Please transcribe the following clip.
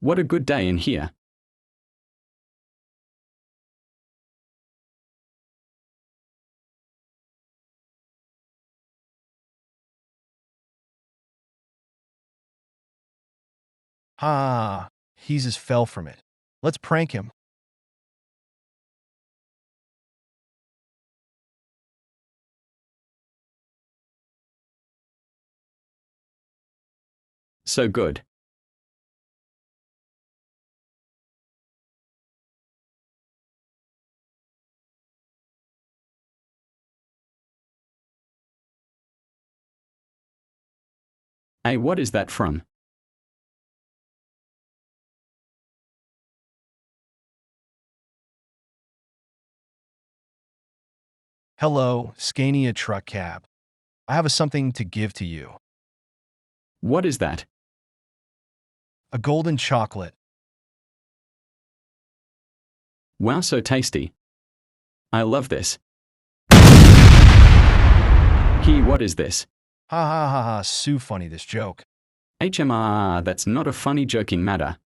What a good day in here. Ah, he's just fell from it. Let's prank him. So good. Hey, what is that from? Hello, Scania truck cab. I have something to give to you. What is that? A golden chocolate. Wow, so tasty. I love this. What is this? Ha ha ha ha, so funny this joke. HMR, that's not a funny joking matter.